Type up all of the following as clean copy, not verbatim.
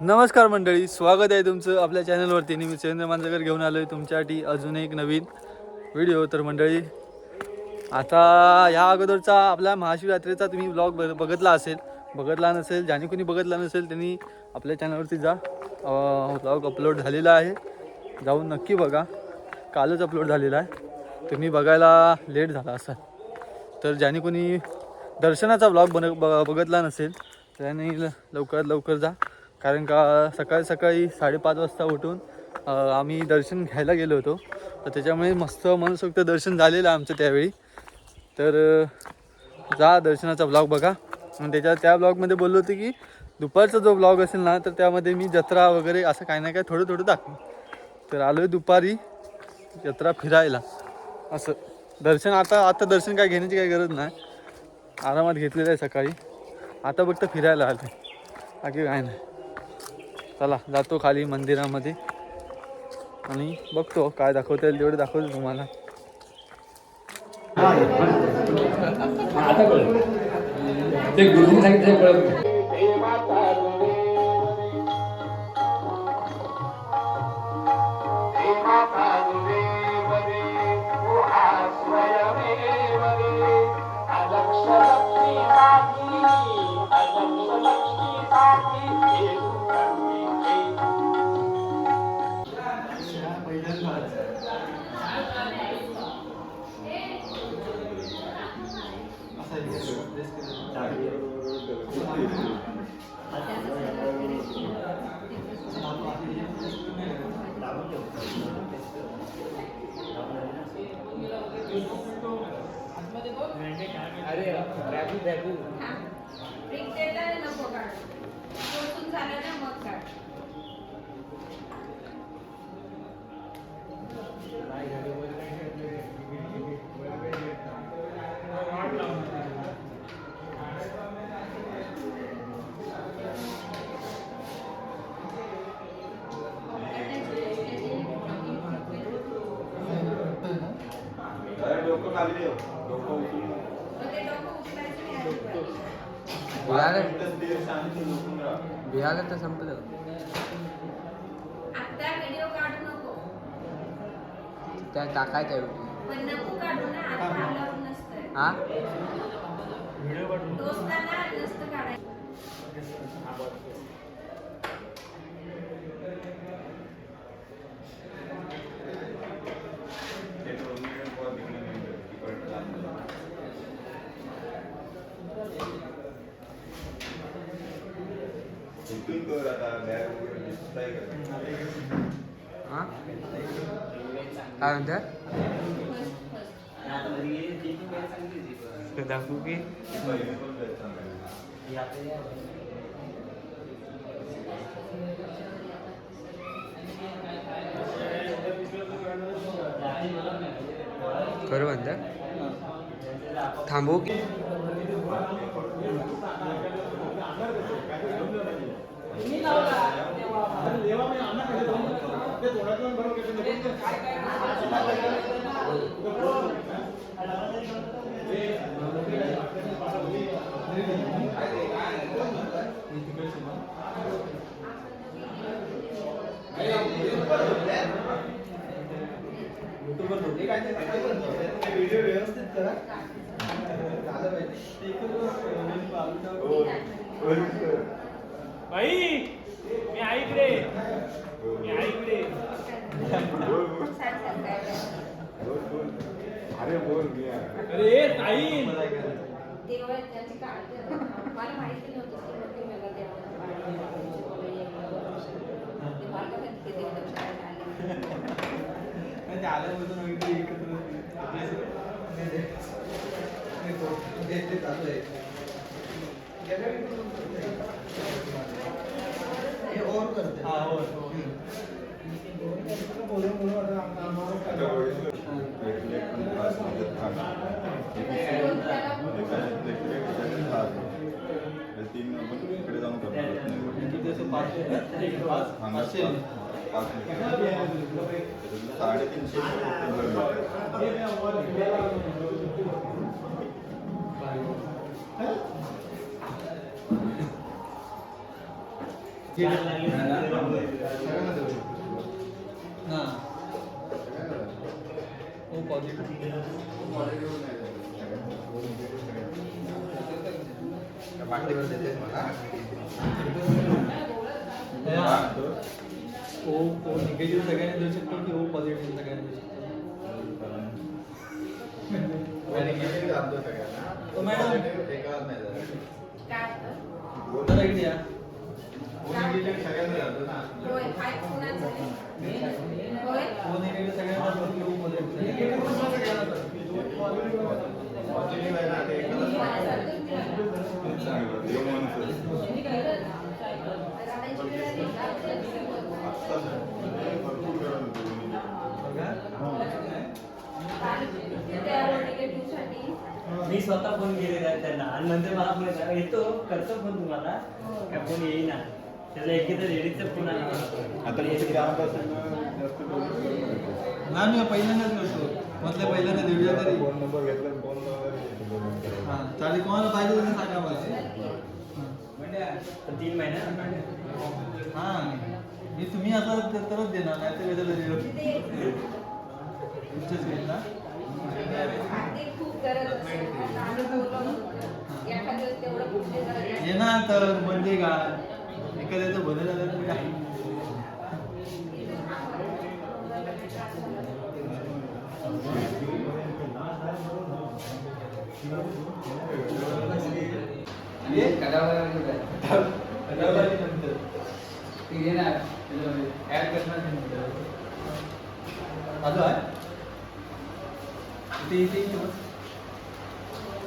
नमस्कार मंडळी, स्वागत आहे तुमचं आपल्या चॅनलवरती. मी सुरेंद्र मांजरेकर घेऊन आलो आहे तुमच्यासाठी अजून एक नवीन व्हिडिओ. तर मंडळी, आता ह्या अगोदरचा आपल्या महाशिवरात्रीचा तुम्ही व्लॉग बघितला असेल. बघितला नसेल, ज्याने कोणी बघितला नसेल त्यांनी आपल्या चॅनलवरती जा, व्लॉग अपलोड झालेला आहे, जाऊन नक्की बघा. कालच अपलोड झालेला आहे, तुम्ही बघायला लेट झाला असाल. तर ज्याने कोणी दर्शनाचा व्लॉग बघितला नसेल त्याने लवकरात लवकर जा, कारण का सकाळी 5:30 वाजता उठून आम्ही दर्शन घ्यायला गेलो होतो. तर त्याच्यामुळे मस्त मनसोक्त दर्शन झालेलं आमचं त्यावेळी. तर जा, दर्शनाचा व्लॉग बघा. आणि त्या व्लॉगमध्ये बोललो होते की दुपारचा जो व्लॉग असेल ना, तर त्यामध्ये मी जत्रा वगैरे असं काही ना काही थोडं दाखवू. तर आलो आहे दुपारी जत्रा फिरायला. असं दर्शन आता दर्शन काय घेण्याची काही गरज नाही, आरामात घेतलेलं आहे सकाळी. आता फक्त फिरायला आलं, बाकी काय नाही. चला, जातो खाली मंदिरामध्ये आणि बघतो काय दाखवता येईल तेवढे दाखवतो तुम्हाला. ते गुरुजींनी सांगितलं. बिहार तर संपलं. आता व्हिडिओ काढू नको, त्या टाकायच्या पण नको काढू ना. आता अलाउड नसतंय. हा, दोस्तांना नसतं काढायचं. काय म्हणतात दाखवू की खरं म्हणतात. थांबवू की व्हिडिओ व्यवस्थित करा. भाई मी ऐकले, मी ऐकले. अरे बोल. अरे ताई, देवाला त्याची काळजी. मला माहिती नव्हतं की मला और करते तीन आपण इकडे जाऊन करतो. निगेटिव्ह सगळ्यांनी देऊ शकतो की ओ पॉझिटिव्ह सगळ्यांनी देऊ शकतो. मॅडम काय जरा इकडे या. होय काय कोणाचं होय ओ निगेटिव्ह सगळ्यांना असतो की ओ पॉझिटिव्ह मी स्वतः फोन केलेला आहे त्यांना आणि नंतर मला फोन येतो करतो फोन तुम्हाला काय फोन येईना त्याला एकेचा लेडीजचा फोन आला नाही मी पहिल्यांदाच करतो म्हटलं पहिल्यांदा देऊया तरी हां चालेल कोणाला पाहिजे तसं सांगा मला 3 महिने हां मी तुम्ही असाल तरच देणार नाही तर तुमचंच घेईल ना खूप गरज असेल आम्ही बोललो एखाद्या तेवढं कुठे जरा येणार तर म्हणजे काय एखाद्याचं बरं झालं तर काय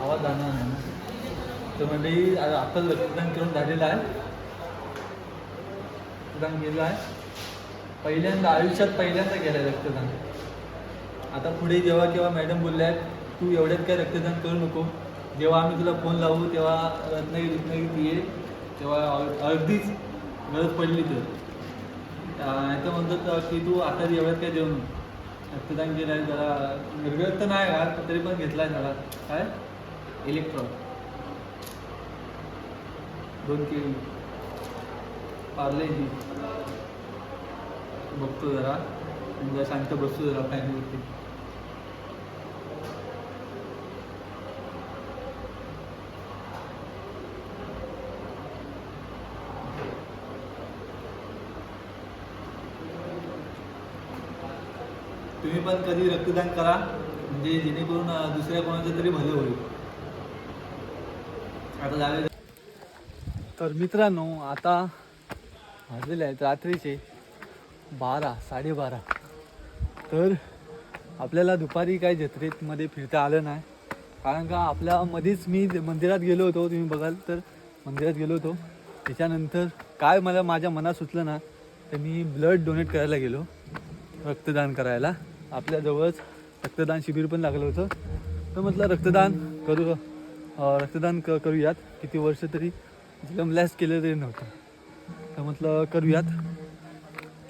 आवाज जाणार नाही ना तर म्हणजे आताच रक्तदान करून झालेलं आहे रक्तदान केलं आहे पहिल्यांदा आयुष्यात पहिल्यांदा केलं आहे रक्तदान आता पुढे जेव्हा केव्हा मॅडम बोलल्या आहेत तू एवढ्यात काय रक्तदान करू नको जेव्हा आम्ही तुला फोन लावू तेव्हा रत्नागिरी ये तेव्हा अगदीच गरज पडली तर तर म्हणतात की तू आता एवढ्यात काय देऊ नको रक्तदान केलं आहे जरा निर्गत तर नाही का तरी पण घेतला आहे जरा काय इलेक्ट्रॉन 2 केळी पार्लेजी बघतो जरा म्हणजे शांत बसतो जरा फॅनवरती तुम्ही पण कधी रक्तदान करा म्हणजे जेणेकरून दुसऱ्या कोणाचं तरी भलं होईल आता झाले तर मित्रांनो आता वाजलेले आहेत रात्रीचे 12-12:30 तर आपल्याला दुपारी काही जत्रेमध्ये फिरता आलं नाही कारण का आपल्या मध्येच मी मंदिरात गेलो होतो तुम्ही बघाल तर मंदिरात गेलो होतो त्याच्यानंतर काय मला माझ्या मनात सुचलं ना तर मी ब्लड डोनेट करायला गेलो रक्तदान करायला आपल्याजवळच रक्तदान शिबिर पण लागलं होतं तर म्हटलं रक्तदान करूयात किती वर्ष तरी जमल्यास केलं तरी नव्हतं तर म्हटलं करूयात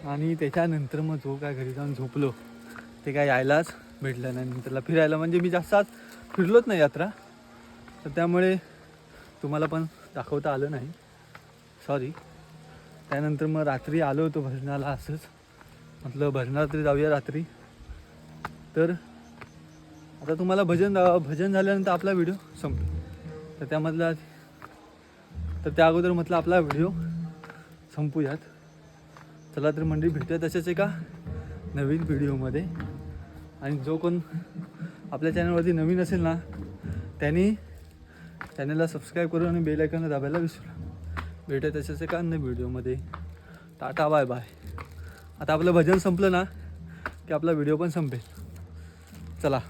आणि त्याच्यानंतर मग जो काय घरी जाऊन झोपलो ते काय यायलाच भेटलं नाही नंतरला फिरायला म्हणजे मी जास्त आज फिरलोच नाही यात्रा तर त्यामुळे तुम्हाला पण दाखवता आलं नाही सॉरी त्यानंतर मग रात्री आलो होतो भजनाला असंच म्हटलं भजनाला तरी जाऊया रात्री तर आता तुम्हाला भजन झाल्यानंतर आपला व्हिडिओ संपतो तर त्यामधला तर त्या अगोदर म्हटलं आपला व्हिडिओ संपूयात चला तर मंडळी भेटूया तसेच एका नवीन व्हिडिओमध्ये आणि जो कोण आपल्या चॅनलवरती नवीन असेल ना त्यांनी चॅनलला सबस्क्राईब करून आणि बेल आयकॉन दाबायला विसरू भेटूया तसेच एका अन्य व्हिडिओमध्ये टाटा बाय बाय आता आपलं भजन संपलं ना की आपला व्हिडिओ पण संपेल चला